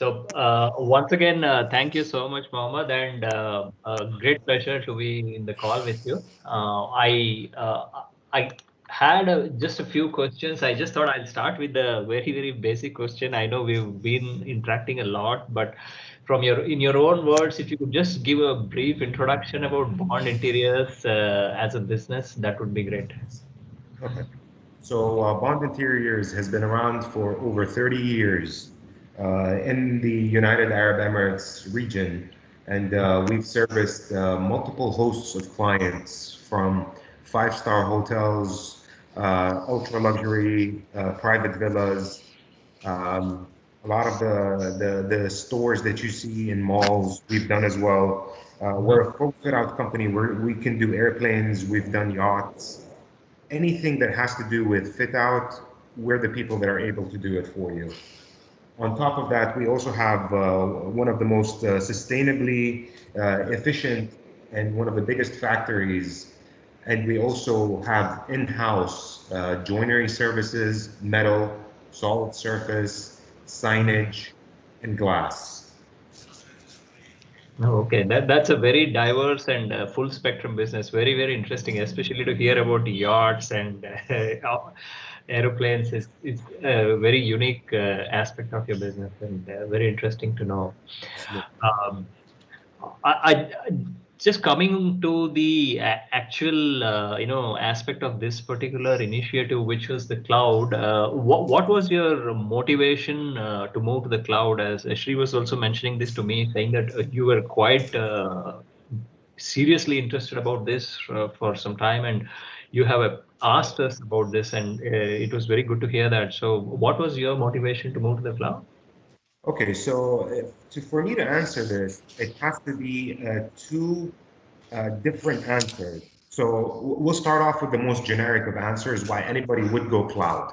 Once again, thank you so much, Mohammed, and a great pleasure to be in the call with you. I had just a few questions. I just thought I'll start with the very basic question. I know we've been interacting a lot, but from in your own words, if you could just give a brief introduction about Bond Interiors as a business, that would be great. Okay. So Bond Interiors has been around for over 30 years in the United Arab Emirates region, and we've serviced multiple hosts of clients from five-star hotels, ultra luxury private villas, um, a lot of the stores that you see in malls, we've done as well. Mhm. We're a full fit out company where we can do airplanes, we've done yachts, anything that has to do with fit out, we're the people that are able to do it for you. On top of that, we also have one of the most sustainably efficient and one of the biggest factories. And we also have in-house joinery services, metal, solid surface, signage, and glass. Oh, okay, that's a very diverse and full spectrum business. Very interesting, especially to hear about yachts and aeroplanes. Is a very unique aspect of your business and very interesting to know. Um, I just coming to the actual aspect of this particular initiative, which was the cloud. What was your motivation to move to the cloud? As Shri was also mentioning this to me, saying that you were quite seriously interested about this for some time, and you have asked us about this, and it was very good to hear that. So, what was your motivation to move to the cloud? Okay, so for me to answer this, it has to be two different answers. So we'll start off with the most generic of answers why anybody would go cloud.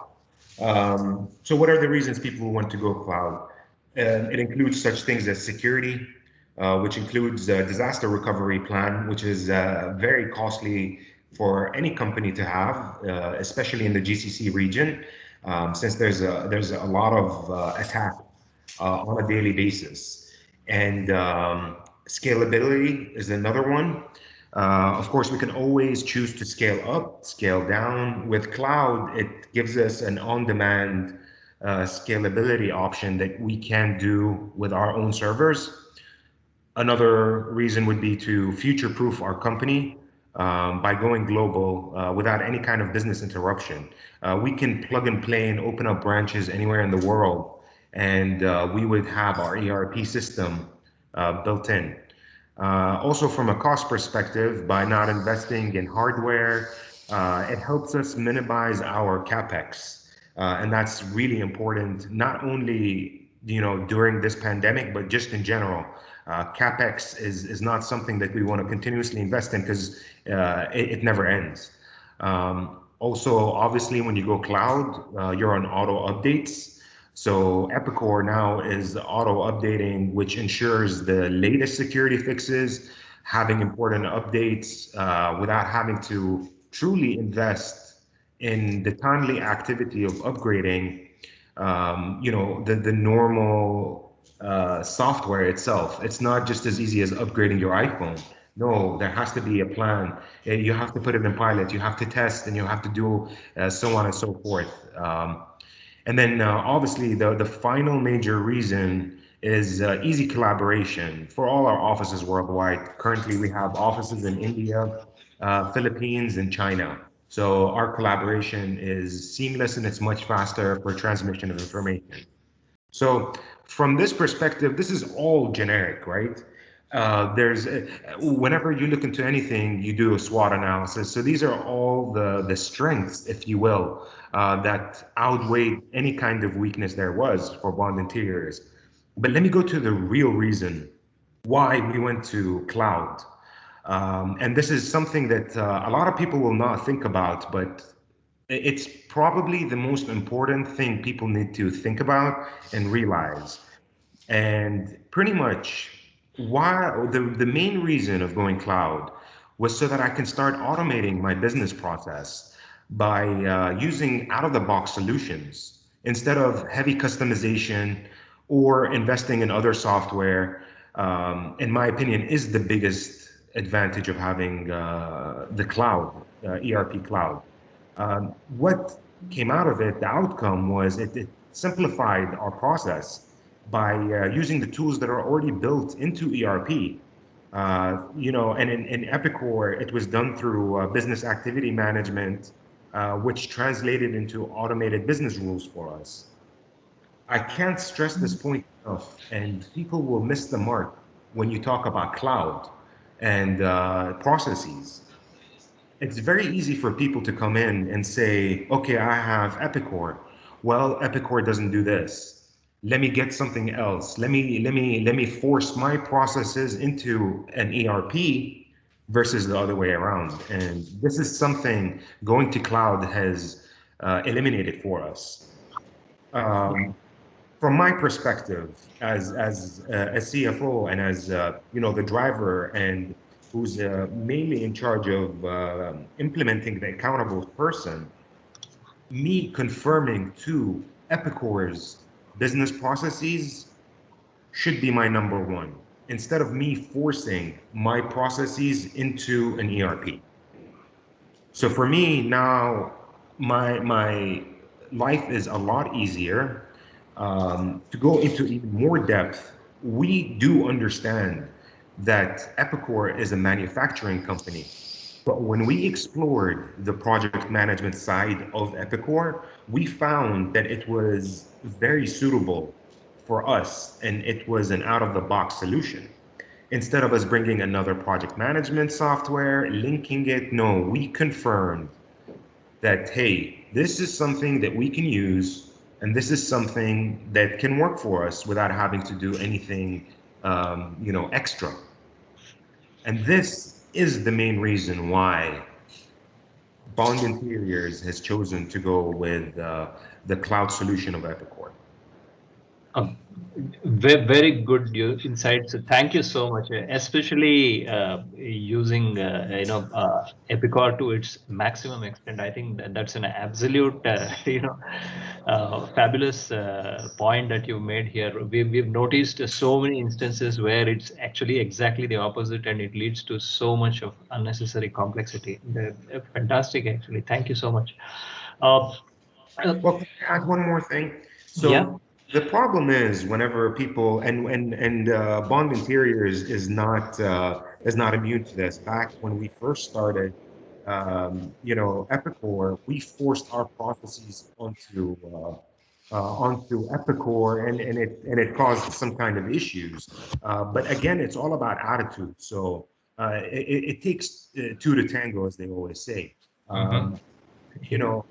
So what are the reasons people want to go cloud? It includes such things as security, which includes a disaster recovery plan, which is very costly for any company to have, especially in the GCC region, since there's a lot of attack on a daily basis. And scalability is another one. Of course, we can always choose to scale up, scale down. With cloud, it gives us an on-demand scalability option that we can do with our own servers. Another reason would be to future-proof our company by going global without any kind of business interruption. We can plug and play and open up branches anywhere in the world, and we would have our ERP system built in. Also, from a cost perspective, by not investing in hardware, it helps us minimize our capex, and that's really important. Not only during this pandemic, but just in general. Capex is not something that we want to continuously invest in because it never ends. Also, obviously, when you go cloud, you're on auto updates. So Epicor now is auto updating, which ensures the latest security fixes, having important updates without having to truly invest in the timely activity of upgrading, the normal software itself. It's not just as easy as upgrading your iPhone. No, there has to be a plan. You have to put it in pilot, you have to test, and you have to do so on and so forth. And then obviously the final major reason is easy collaboration for all our offices worldwide. Currently, we have offices in India, Philippines, and China. So our collaboration is seamless and it's much faster for transmission of information. So from this perspective, this is all generic, right? There's whenever you look into anything, you do a SWOT analysis. So these are all the strengths, if you will, that outweigh any kind of weakness there was for Bond Interiors. But let me go to the real reason why we went to cloud. And this is something that a lot of people will not think about, but it's probably the most important thing people need to think about and realize. And pretty much why the main reason of going cloud was so that I can start automating my business process by using out of the box solutions instead of heavy customization or investing in other software, in my opinion, is the biggest advantage of having the cloud, ERP cloud. What came out of it, the outcome was it simplified our process by using the tools that are already built into ERP. And in Epicor, it was done through business activity management, which translated into automated business rules for us. I can't stress this point enough, and people will miss the mark when you talk about cloud and processes. It's very easy for people to come in and say, okay, I have Epicor. Well, Epicor doesn't do this. Let me get something else. Let me force my processes into an ERP versus the other way around. And this is something going to cloud has eliminated for us. Um, from my perspective as a CFO and as the driver and who's mainly in charge of implementing the accountable person, me confirming to Epicor's business processes should be my number one instead of me forcing my processes into an ERP. So for me now, my life is a lot easier. To go into even more depth, we do understand that Epicor is a manufacturing company. But when we explored the project management side of Epicor, we found that it was very suitable for us and it was an out of the box solution. Instead of us bringing another project management software, linking it, no, we confirmed that, hey, this is something that we can use, and this is something that can work for us without having to do anything, extra. And this is the main reason why Bond Interiors has chosen to go with the cloud solution of Epicor. Um, very good insights. Thank you so much, especially using Epicor to its maximum extent. I think that's an absolute fabulous point that you made here. We've noticed so many instances where it's actually exactly the opposite, and it leads to so much of unnecessary complexity. Fantastic, actually. Thank you so much. Uh, uh, Well, can I add one more thing? yeah. So the problem is whenever people and Bond Interiors is not immune to this. Back when we first started, Epicor, we forced our processes onto Epicor, and it caused some kind of issues. But again, it's all about attitude. So it takes two to tango, as they always say. Mhm. Um, you know,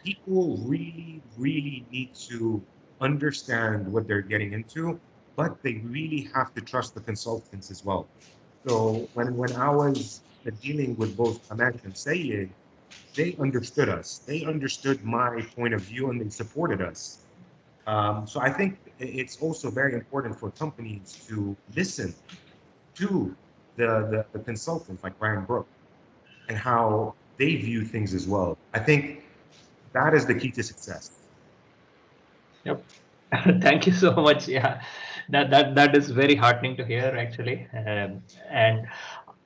people really, really need to understand what they're getting into, but they really have to trust the consultants as well. So when I was dealing with both Aman and Sayed, they understood us. They understood my point of view and they supported us. So I think it's also very important for companies to listen to the consultants like Brian Brook and how they view things as well. I think that is the key to success. Yep. Thank you so much. Yeah, that is very heartening to hear, actually. And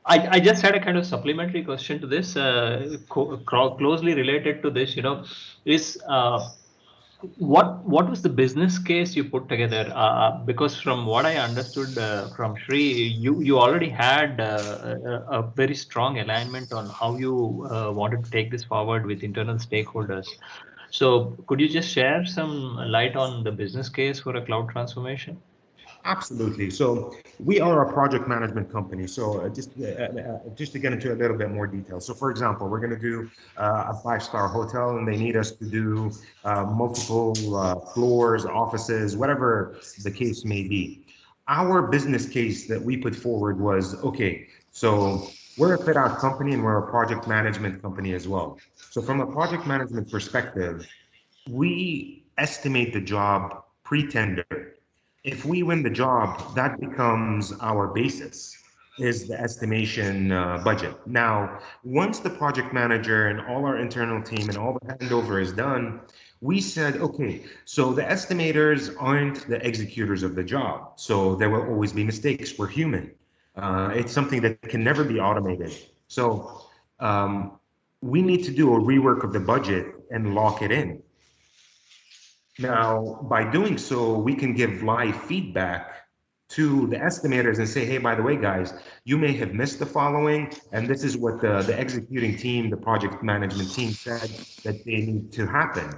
I just had a kind of supplementary question to this, closely related to this. Is what was the business case you put together? Because from what I understood from Shri, you already had a very strong alignment on how you wanted to take this forward with internal stakeholders. So could you just share some light on the business case for a cloud transformation? Absolutely. So we are a project management company. So just to get into a little bit more detail. So for example, we're going to do a five-star hotel, and they need us to do multiple floors, offices, whatever the case may be. Our business case that we put forward was, okay, so we're a fit-out company and we're a project management company as well. So from a project management perspective, we estimate the job pre-tender. If we win the job, that becomes our basis, is the estimation budget. Now, once the project manager and all our internal team and all the handover is done, We said, okay, so the estimators aren't the executors of the job. So there will always be mistakes. We're human. It's something that can never be automated. So um, we need to do a rework of the budget and lock it in. Now, by doing so, we can give live feedback to the estimators and say, hey, by the way, guys, you may have missed the following, and this is what the executing team, the project management team said that they need to happen.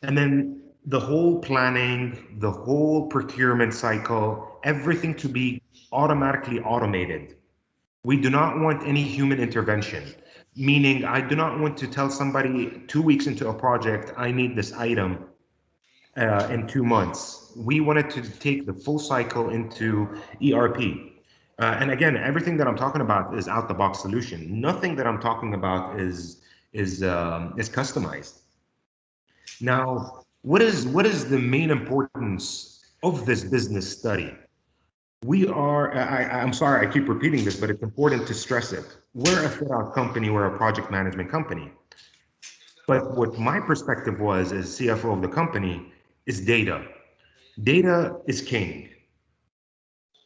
And then the whole planning, the whole procurement cycle, everything to be automatically automated. We do not want any human intervention, meaning I do not want to tell somebody 2 weeks into a project, I need this item in 2 months. We wanted to take the full cycle into ERP. And again, everything that I'm talking about is out the box solution. Nothing that I'm talking about is customized. Now, what is the main importance of this business study? We are, I'm sorry, I keep repeating this, but it's important to stress it. We're a fit out company, we're a project management company. But what my perspective was as CFO of the company is data. Data is king.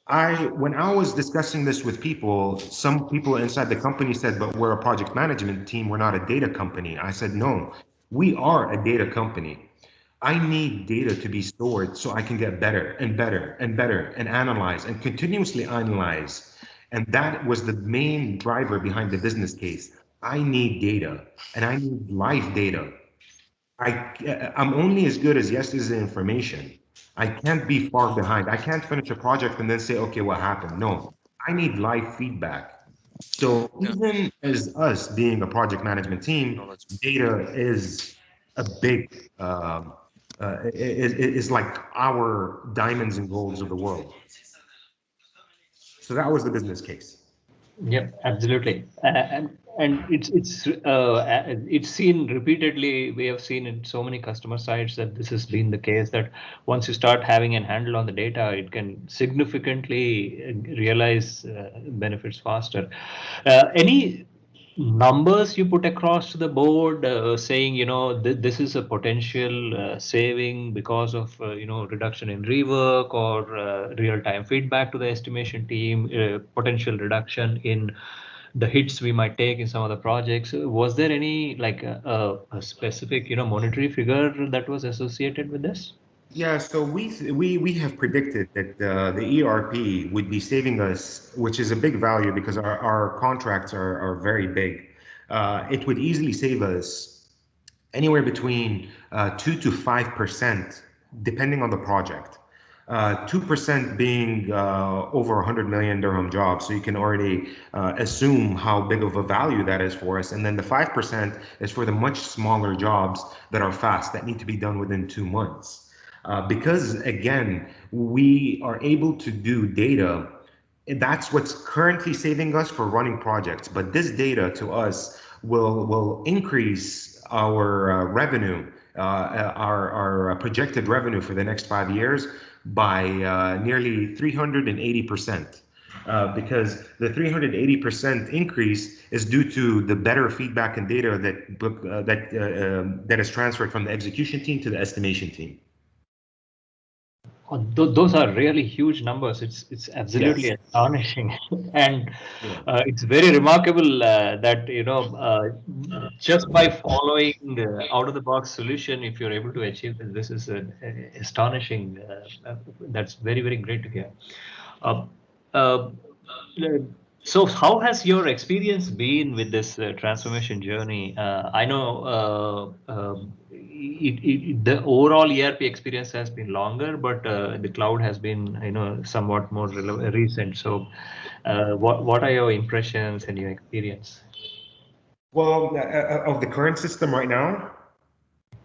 When I was discussing this with people, some people inside the company said, but we're a project management team, we're not a data company. I said, no, we are a data company. I need data to be stored so I can get better and better and better and analyze and continuously analyze. And that was the main driver behind the business case. I need data and I need live data. I'm only as good as yesterday's information. I can't be far behind. I can't finish a project and then say, okay, what happened? No, I need live feedback. So even as us being a project management team, data is a big, is like our diamonds and golds of the world. So that was the business case. Yep, absolutely. And it's seen repeatedly. We have seen in so many customer sites that this has been the case, that once you start having a handle on the data, it can significantly realize benefits faster. Any numbers you put across to the board, saying, this is a potential saving because of, reduction in rework, or real time feedback to the estimation team, potential reduction in the hits we might take in some of the projects? Was there any, like, a specific, monetary figure that was associated with this? Yeah, so we have predicted that the ERP would be saving us, which is a big value because our contracts are very big. It would easily save us anywhere between 2 to 5%, depending on the project. 2% being over 100 million dirham jobs, so you can already assume how big of a value that is for us. And then the 5% is for the much smaller jobs that are fast, that need to be done within 2 months. Because again, we are able to do data. That's what's currently saving us for running projects. But this data to us will increase our revenue, our projected revenue for the next 5 years by nearly 380%. Because the 380% increase is due to the better feedback and data that is transferred from the execution team to the estimation team. Oh, those are really huge numbers. It's absolutely Yes. astonishing, and Yeah. it's very remarkable that, just by following out of the box solution, if you're able to achieve this, this is astonishing. That's very, very great to hear. Uh, uh, so, how has your experience been with this transformation journey? I know the overall ERP experience has been longer, but the cloud has been, somewhat more recent. So, what are your impressions and your experience? Well, of the current system right now,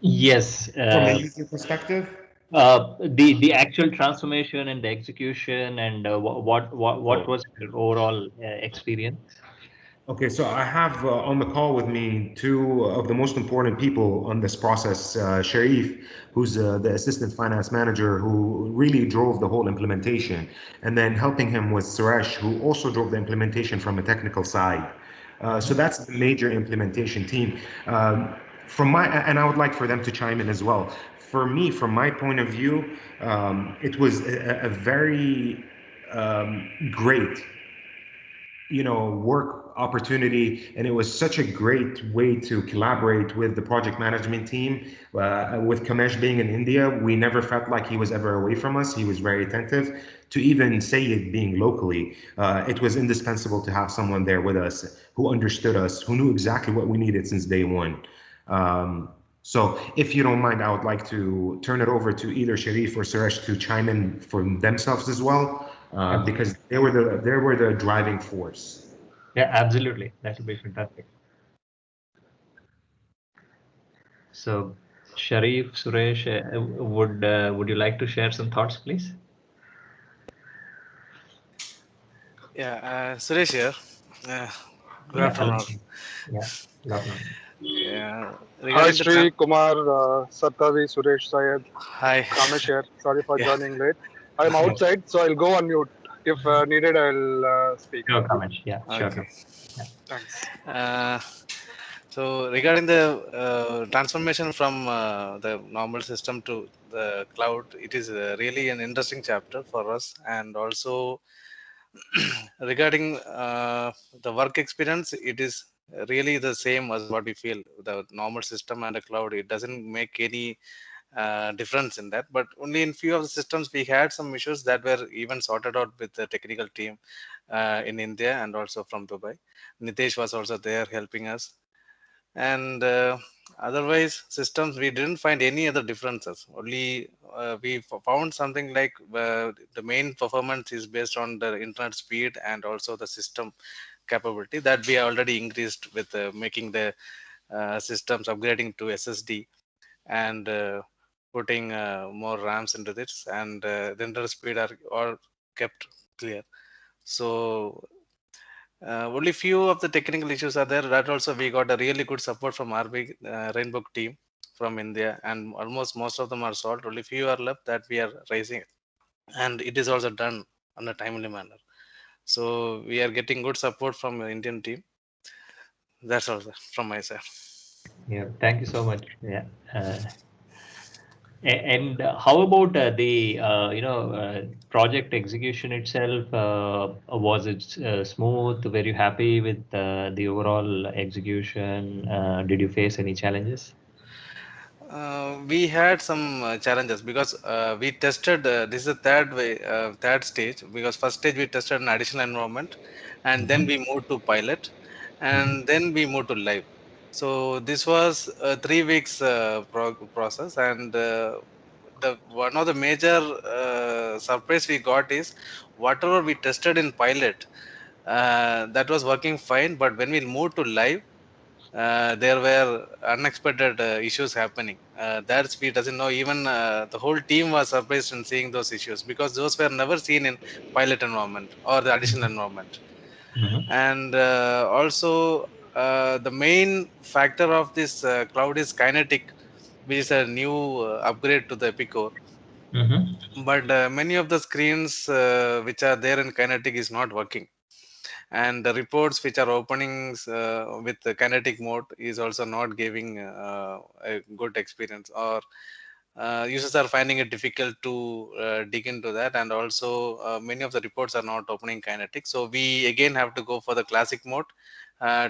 Yes, from a user perspective. the actual transformation and the execution, and what Oh, was your overall experience? okay. So I have on the call with me two of the most important people on this process, Sharif, who's the assistant finance manager who really drove the whole implementation, and then helping him was Suresh, who also drove the implementation from a technical side. So Mhm. that's the major implementation team. Um, from my, and I would like for them to chime in as well. For me, from my point of view, it was a very great, work opportunity, and it was such a great way to collaborate with the project management team. With Kamesh being in India, we never felt like he was ever away from us. He was very attentive. To even say it being locally, it was indispensable to have someone there with us who understood us, who knew exactly what we needed since day one. So, if you don't mind, I would like to turn it over to either Sharif or Suresh to chime in for themselves as well, because Absolutely. they were the driving force. Yeah, absolutely. That would be fantastic. So, Sharif, Suresh, would you like to share some thoughts, please? Yeah, Suresh here. Uh, Good Yeah, afternoon. hello. All. Yeah, lovely. Yeah, Hi regarding the Sri, Kumar, Satavi, Suresh, Syed, hi. Kamesh here. Sorry for Yeah, joining late. I'm No, outside, so I'll go on mute. If needed, I'll speak. sure, Kamesh. Yeah, sure, okay. Kamesh. Yeah. Thanks. Uh, so regarding the transformation from the normal system to the cloud, it is really an interesting chapter for us, and also regarding the work experience, it is really the same as what we feel. The normal system and the cloud, it doesn't make any difference in that, but only in few of the systems we had some issues that were even sorted out with the technical team in India and also from Dubai. Nitesh was also there helping us, and otherwise systems we didn't find any other differences. Only we found something like the main performance is based on the internet speed and also the system capability that we already increased with making the systems upgrading to SSD and putting more RAMs into this, and the internet speed are all kept clear. So only few of the technical issues are there. That also we got a really good support from RB Rainbow team from India, and almost most of them are solved. Only few are left that we are raising, and it is also done on a timely manner. So we are getting good support from the Indian team. That's all sir, from my side. Yeah, thank you so much. Yeah. And how about the project execution itself? Was it smooth? Were you happy with the overall execution? Did you face any challenges? We had some challenges because we tested. This is the third way, third stage. Because first stage we tested an additional environment, and then Mm-hmm. we moved to pilot, Mm-hmm. and then we moved to live. So this was a 3 weeks process, and the one of the major surprise we got is whatever we tested in pilot, that was working fine. But when we moved to live, there were unexpected issues happening. That we doesn't know. Even the whole team was surprised in seeing those issues because those were never seen in pilot environment or the additional environment. Mm-hmm. And also the main factor of this cloud is kinetic, which is a new upgrade to the Epicor. Mm-hmm. But many of the screens which are there in kinetic is not working, and the reports which are openings with the kinetic mode is also not giving a good experience, or users are finding it difficult to dig into that, and also many of the reports are not opening kinetic, so we again have to go for the classic mode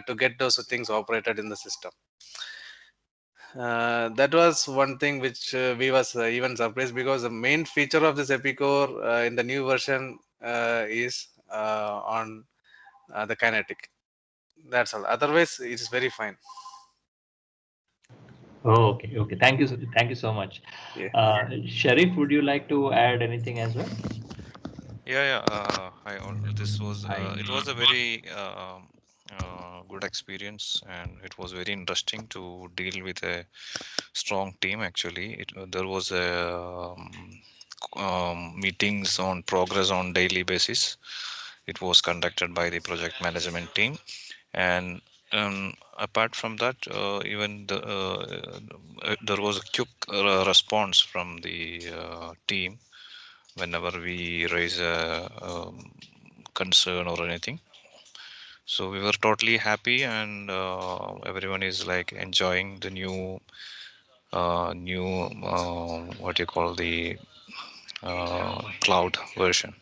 to get those things operated in the system. That was one thing which we was even surprised, because the main feature of this Epicor in the new version is on the kinetic. That's all. Otherwise, it is very fine. Oh, okay, okay. Thank you so much. Yeah. Sharif, would you like to add anything as well? Yeah, yeah. It was a very good experience, and it was very interesting to deal with a strong team. Actually, there was a meetings on progress on daily basis. It was conducted by the project management team, and apart from that, even there was a quick response from the team whenever we raise a concern or anything. So we were totally happy, and everyone is like enjoying the new what you call the cloud version.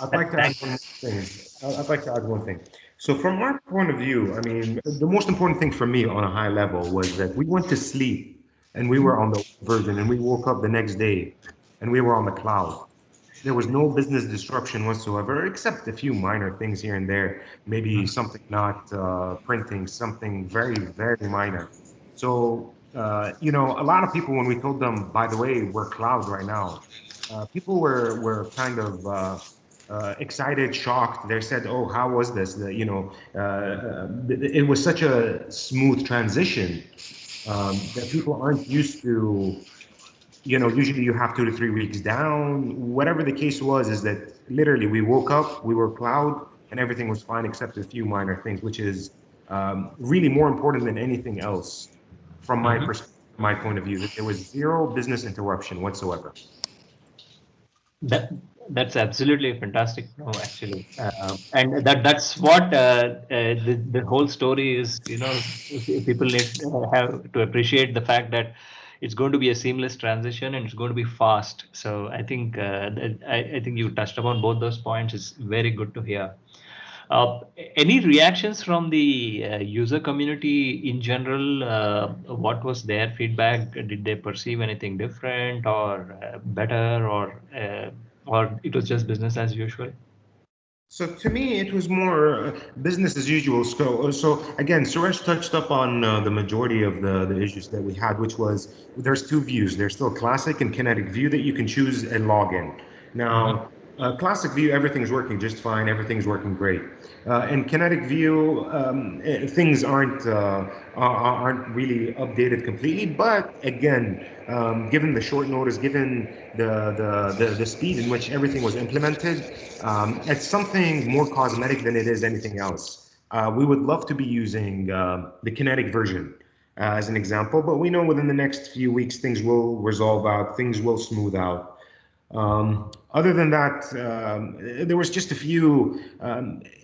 I'd like to add Thanks. one more thing. I'd like to add one thing. So from our point of view, I mean, the most important thing for me on a high level was that we went to sleep and we were on the version, and we woke up the next day and we were on the cloud. There was no business disruption whatsoever, except a few minor things here and there, maybe something not printing, something very, very minor. So, a lot of people, when we told them, by the way, we're cloud right now, people were kind of excited, shocked. They said, "Oh, how was this?" It was such a smooth transition that people aren't used to. Usually you have 2 to 3 weeks down. Whatever the case was, is that literally we woke up, we were cloud, and everything was fine except a few minor things, which is really more important than anything else from my Mhm. perspective, my point of view, that there was zero business interruption whatsoever. That that's absolutely fantastic. No, actually, and that's what the whole story is. People need have to appreciate the fact that it's going to be a seamless transition and it's going to be fast. So I think I think you touched upon both those points. It's very good to hear. Uh, any reactions from the user community in general? What was their feedback? Did they perceive anything different or better, or it was just business as usual? So to me, it was more business as usual. So again, Suresh touched up on the majority of the issues that we had, which was there's two views. There's still classic and kinetic view that you can choose and log in. Mhm. Now, classic view, everything's working just fine. Everything's working great. In kinetic view, things aren't really updated completely. But again, given the short notice, given the speed in which everything was implemented, it's something more cosmetic than it is anything else. We would love to be using the kinetic version as an example, but we know within the next few weeks things will resolve out, things will smooth out. Other than that, there was just a few,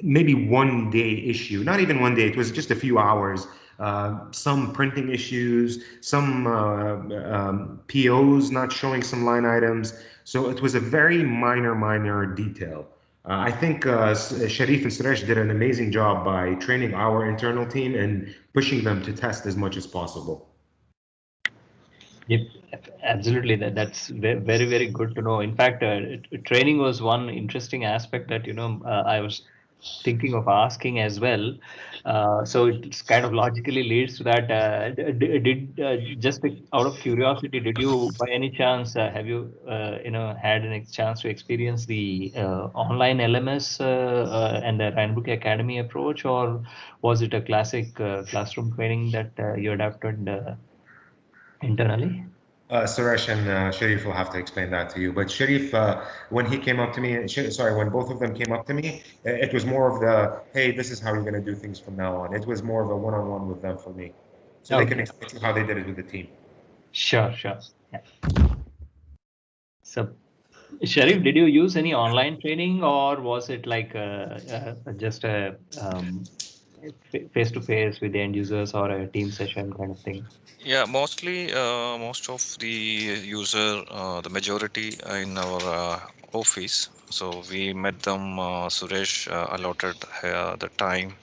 maybe 1 day issue, not even 1 day, it was just a few hours. Some printing issues, some POs not showing some line items. So it was a very minor detail. I think Sharif and Suresh did an amazing job by training our internal team and pushing them to test as much as possible. Yep, absolutely. That's very, very good to know. In fact, training was one interesting aspect that I was thinking of asking as well. So it's kind of logically leads to that. Did just out of curiosity, did you by any chance have you had a chance to experience the online LMS and the Rhinebook Academy approach, or was it a classic classroom training that you adapted internally? Suresh and Sharif will have to explain that to you. But Sharif, when he came up to me, sorry, when both of them came up to me, it was more of the, hey, this is how you're going to do things from now on. It was more of a one-on-one with them for me. So they can Okay. explain to you how they did it with the team. Sure, sure. Yeah. So, Sharif, did you use any online training or was it like just a face to face with the end users or a team session kind of thing? Yeah, mostly most of the user, the majority in our office. So we met them. Suresh allotted the time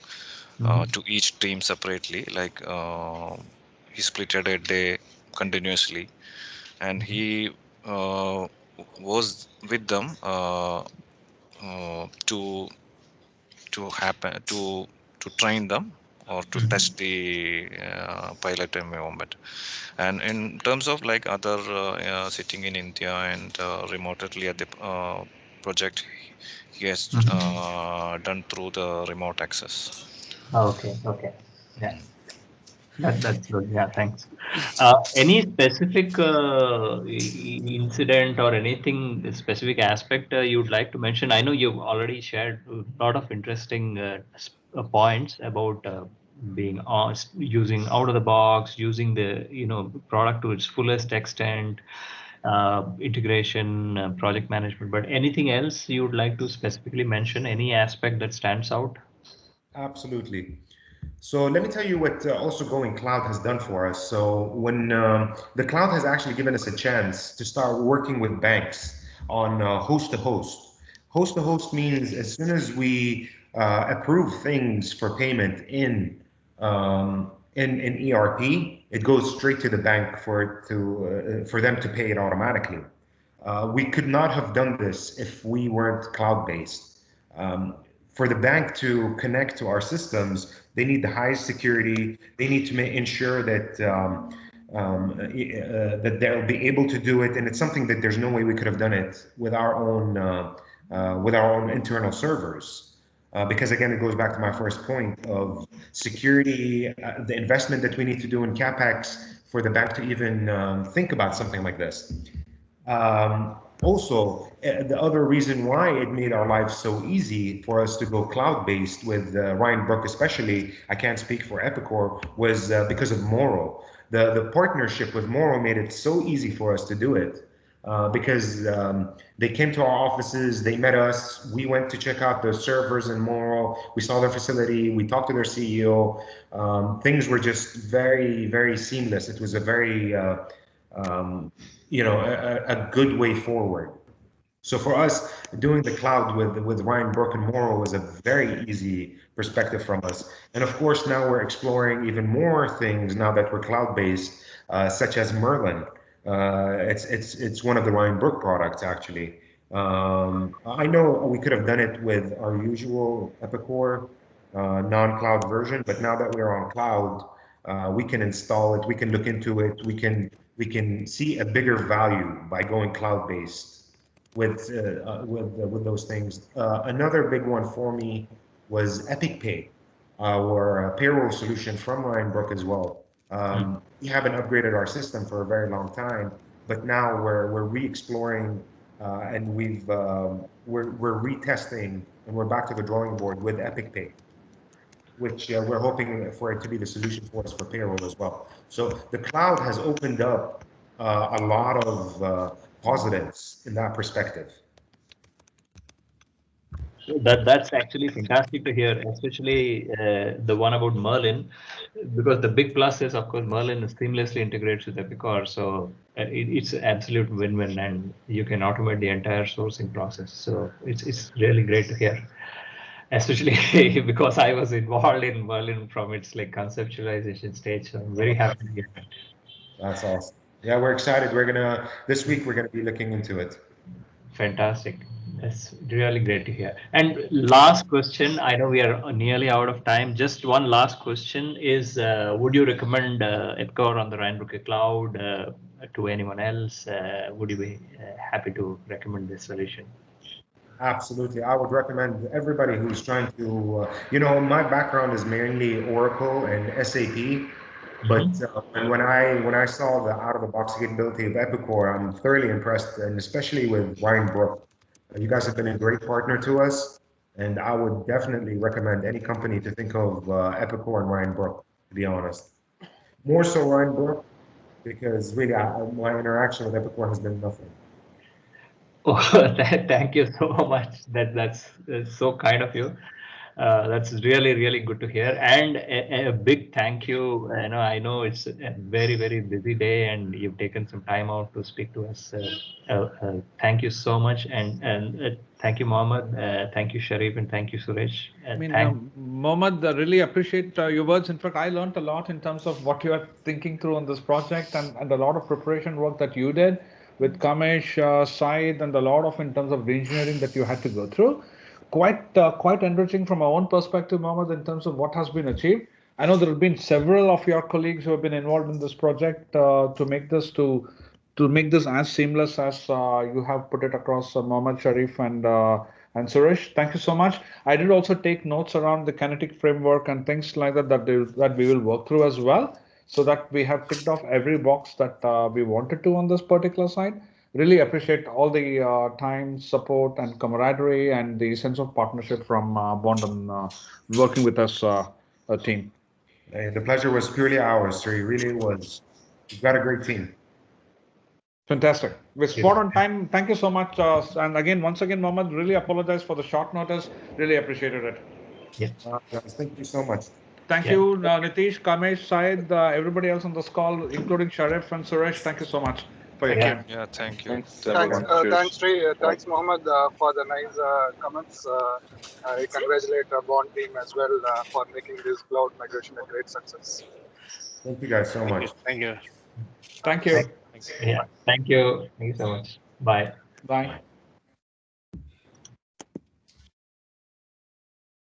Hmm. to each team separately. Like he splitted a day continuously, and he was with them to happen to train them or to Hmm. test the pilot environment. And in terms of like other sitting in India and remotely at the project, he has Hmm. done through the remote access. Okay, okay. Yeah. That's good. Yeah, thanks. Any specific incident or anything specific aspect you'd like to mention? I know you've already shared a lot of interesting points about being using out of the box, using the product to its fullest extent, integration, project management. But anything else you would like to specifically mention? Any aspect that stands out? Absolutely. So let me tell you what also going cloud has done for us. So when the cloud has actually given us a chance to start working with banks on host to host. Host to host means as soon as we approve things for payment in ERP, it goes straight to the bank for them to pay it automatically. We could not have done this if we weren't cloud based. Um, for the bank to connect to our systems, they need the highest security. They need to ensure that they'll be able to do it, and it's something that there's no way we could have done it with our own internal servers. Because again, it goes back to my first point of security, the investment that we need to do in capex for the bank to even think about something like this. Also, the other reason why it made our lives so easy for us to go cloud-based with Ryan Brook, especially, I can't speak for Epicor, was because of Moro. The partnership with Moro made it so easy for us to do it because they came to our offices, they met us, we went to check out the servers in Moro, we saw their facility, we talked to their CEO. Things were just very, very seamless. It was a very um, a good way forward. So for us, doing the cloud with Ryan Brook and Moro was a very easy perspective from us. And of course, now we're exploring even more things now that we're cloud based, such as Merlin. It's one of the Ryan Brook products actually. I know we could have done it with our usual Epicor non-cloud version, but now that we're on cloud, we can install it, we can look into it, we can see a bigger value by going cloud-based with those things. Another big one for me was Epic Pay, our payroll solution from Ryan Brook as well. We haven't upgraded our system for a very long time, but now we're re-exploring and we're retesting and we're back to the drawing board with Epic Pay, which we're hoping for it to be the solution for us for payroll as well. So the cloud has opened up a lot of positives in that perspective. That's actually fantastic to hear, especially the one about Merlin, because the big plus is, of course, Merlin seamlessly integrates with Epicor, so it's absolute win-win, and you can automate the entire sourcing process. So it's really great to hear, especially because I was involved in Merlin from its like conceptualization stage. So I'm very happy to hear that. That's awesome. Yeah, we're excited. This week we're gonna be looking into it. Fantastic. That's really great to hear. And last question, I know we are nearly out of time. Just one last question is, would you recommend Epicor on the Rhinebrook Cloud to anyone else? Would you be happy to recommend this solution? Absolutely. I would recommend everybody who's trying to, my background is mainly Oracle and SAP, but when I saw the out-of-the-box capability of Epicor, I'm thoroughly impressed, and especially with Ryan Brook. You guys have been a great partner to us, and I would definitely recommend any company to think of Epicor and Ryan Brook, to be honest. More so Ryan Brook, because really my interaction with Epicor has been nothing. Oh, thank you so much. That's so kind of you. That's really, really good to hear. And a big thank you. I know it's a very, very busy day, and you've taken some time out to speak to us. Thank you so much, and thank you, Mohammed. Thank you, Sharif, and thank you, Suresh. Mohammed, really appreciate your words. In fact, I learned a lot in terms of what you are thinking through on this project and a lot of preparation work that you did with Kamesh, Said, and a lot of in terms of engineering that you had to go through. Quite enriching from our own perspective, Mohammed, in terms of what has been achieved. I know there have been several of your colleagues who have been involved in this project to make this as seamless as you have put it across, Mohammed, Sharif, and Suresh. Thank you so much. I did also take notes around the kinetic framework and things like that we will work through as well, so that we have ticked off every box that we wanted to on this particular side. Really appreciate all the time, support, and camaraderie, and the sense of partnership from Bond on working with us, team. The pleasure was purely ours, sir. It really was. You've got a great team. Fantastic. We're spot on time. Thank you so much. And again, once again, Mohammed, really apologize for the short notice. Really appreciated it. Yeah. Guys, thank you so much. Thank Yeah. you, Nitish, Kamesh, Syed, everybody else on this call, including Sharif and Suresh. Thank you so much for your Yeah. time. Yeah, thank you. Thanks, Thanks, everyone. Cheers. thanks, Sri. Thanks, Mohammed, for the nice comments. I congratulate our Bond team as well for making this cloud migration a great success. Thank you guys so much. Thank you. Thank you. Yeah. Thank you. Thank you so much. Bye. Bye.